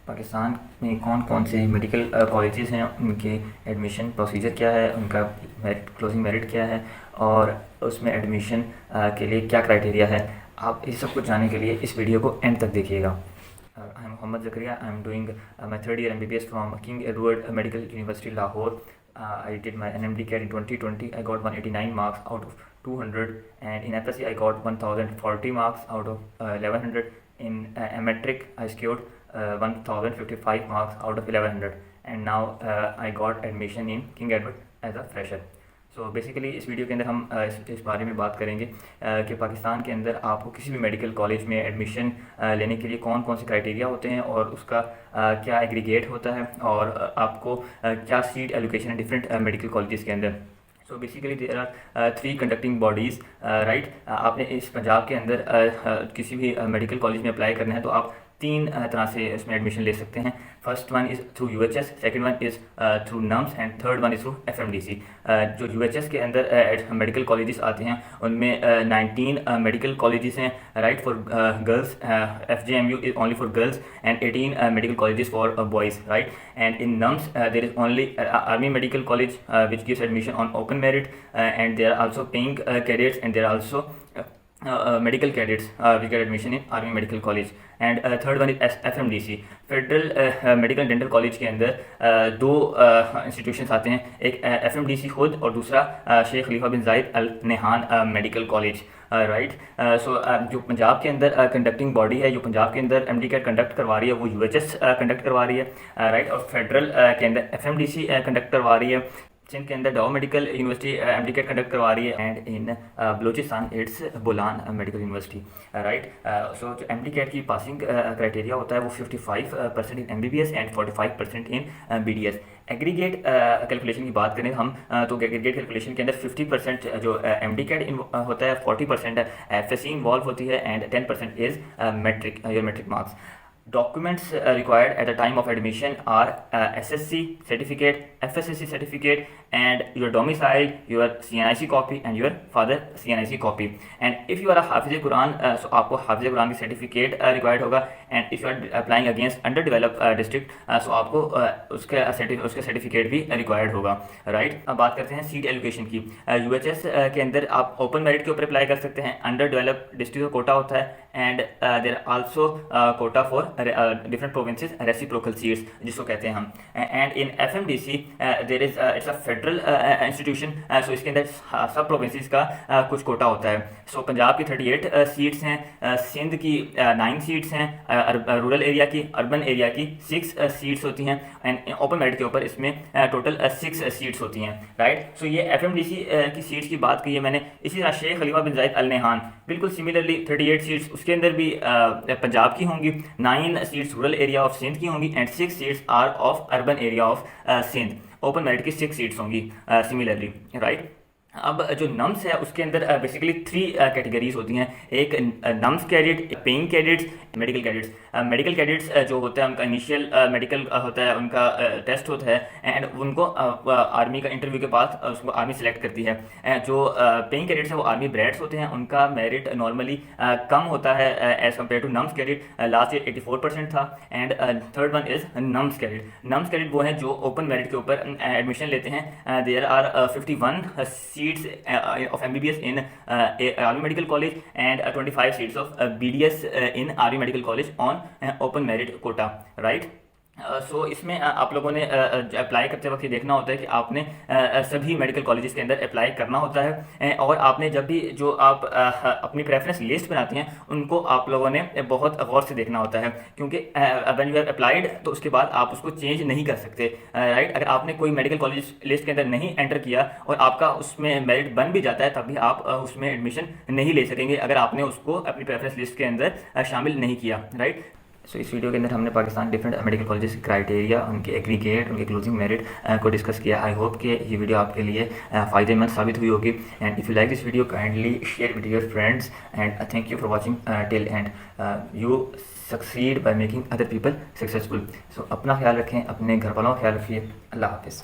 पाकिस्तान में कौन कौन से मेडिकल कॉलेजेस हैं, उनके एडमिशन प्रोसीजर क्या है, उनका मेरिट क्लोजिंग मेरिट क्या है और उसमें एडमिशन के लिए क्या क्राइटेरिया है। आप इस सब कुछ जानने के लिए इस वीडियो को एंड तक देखिएगा। I am Mohammad Zakaria. I am doing my third year MBBS from King Edward Medical University Lahore. I did my NMD CAT in 2020. I got 189 marks out of 200, and in FSC I got 1040 marks out of 1100. In metric I scored 1055 marks out of 1100, and now I got admission in King Edward as a fresher. So basically इस video के अंदर हम इस बारे में बात करेंगे कि पाकिस्तान के अंदर आपको किसी भी मेडिकल कॉलेज में एडमिशन लेने के लिए कौन कौन से क्राइटेरिया होते हैं और उसका क्या एग्रीगेट होता है और आपको क्या सीट एलोकेशन है डिफरेंट मेडिकल कॉलेजेस के अंदर। So basically there are 3 conducting bodies right. आपने इस पंजाब के अंदर किसी भी मेडिकल कॉलेज में अप्लाई करना है तो आप 3 तरह से इसमें एडमिशन ले सकते हैं। First one is through UHS, second one is through NUMS and third one is through FMDC। जो UHS के अंदर मेडिकल कॉलेजेस आते हैं उनमें 19 मेडिकल कॉलेजेस हैं right for girls. FJMU is only for girls and 18 medical colleges for boys right. And in NUMS there is only Army Medical College which gives admission on open merit, and they are also paying cadets, and there are also medical cadets we get admission in Army Medical College. And third one is FMDC, federal medical dental college के अंदर 2 institutions आते हैं, एक FMDC खुद और दूसरा शेख खलीफा बिन जायद अल नहान मेडिकल कॉलेज राइट. सो जो पंजाब के अंदर कंडक्टिंग बॉडी है, जो पंजाब के अंदर MD CAT कंडक्ट करवा रही है वो UHS कंडक्ट करवा रही है राइट. और फेडरल के अंदर FMDC कंडक्ट करवा रही है. सिंध के अंदर Dow medical university MD CAT conduct करवा रही है, and in Balochistan it's Bolan medical university right. So जो MD CAT की पासिंग क्राइटेरिया होता है वो 55% in MBBS and 45% in BDS. Aggregate calculation की बात करें हम तो एग्रीगेट कैलकुलेशन के अंदर 50% जो MD CAT होता है, 40% FSC इन्वॉल्व होती है, and 10% is matric, your matric marks. Documents required at the time of admission are SSC certificate, FSSC certificate, and your domicile, your CNIC copy, and your father CNIC copy. And if you are a Hafiz Quran, so आपको Hafiz Quran की certificate required होगा. And if you are applying against underdeveloped district, so आपको उसका certificate भी required होगा right. अब बात करते हैं seat allocation की. UHS के अंदर आप open merit के ऊपर apply कर सकते हैं. underdeveloped district का कोटा होता है, and there are also quota for different provinces, reciprocal seats जिसको कहते हैं हम. And in FMDC there is it's a federal institution, so इसके अंदर सब provinces का कुछ कोटा होता है. So पंजाब की 38 सीट्स हैं, सिंध की 9 सीट्स हैं, रूरल एरिया की, अर्बन एरिया की 6 सीट्स होती हैं, एंड ओपन मेरिट के ऊपर इसमें टोटल 6 सीट्स होती हैं राइट. सो ये FMDC की सीट्स की बात की है मैंने. इसी तरह शेख खलीफा बिन जायद अल नहान बिल्कुल सिमिलरली 38 सीट्स उसके अंदर भी पंजाब की होंगी, 9 seats rural area of Sindh की होंगी, and 6 seats are of urban area of Sindh. Open merit की 6 सीट्स होंगी सिमिलरली राइट. अब जो NUMS है उसके अंदर बेसिकली 3 कैटेगरीज होती हैं. एक NUMS cadet, paying cadets, medical cadets. Medical cadets जो होता है उनका इनिशियल मेडिकल होता है, उनका टेस्ट होता है, एंड उनको आर्मी का इंटरव्यू के बाद उसको आर्मी सेलेक्ट करती है. जो पेइंग कैडेट्स है वो आर्मी ब्रैड्स होते हैं, उनका मेरिट नॉर्मली कम होता है as compared to NUMS cadet. Last year 84% था. And third one is NUMS cadet. NUMS cadet वो हैं जो ओपन मेरिट के ऊपर एडमिशन लेते हैं. There are 51 seats of MBBS in Army Medical College, and 25 seats of BDS in Army Medical College on open merit quota right. सो इसमें आप लोगों ने अप्लाई करते वक्त ये देखना होता है कि आपने सभी मेडिकल कॉलेजेस के अंदर अप्लाई करना होता है, और आपने जब भी जो आप अपनी प्रेफरेंस लिस्ट बनाते हैं उनको आप लोगों ने बहुत गौर से देखना होता है, क्योंकि व्हेन यू हैव अप्लाइड तो उसके बाद आप उसको चेंज नहीं कर सकते राइट. अगर आपने कोई मेडिकल कॉलेज लिस्ट के अंदर नहीं एंटर किया और आपका उसमें मेरिट बन भी जाता है तब भी आप उसमें एडमिशन नहीं ले सकेंगे अगर आपने उसको अपनी प्रेफरेंस लिस्ट के अंदर शामिल नहीं किया राइट. सो इस वीडियो के अंदर हमने पाकिस्तान डिफरेंट मेडिकल कॉलेजेस के क्राइटेरिया, उनके एग्रीगेट, उनके क्लोजिंग मेरिट को डिस्कस किया. आई होप कि ये वीडियो आपके लिए फ़ायदेमंद साबित हुई होगी. And if you like this video kindly share with your friends, and thank you for watching till end. You succeed by making other people successful. So अपना ख्याल रखें, अपने घर वालों का ख्याल रखिए. अल्लाह हाफिज़.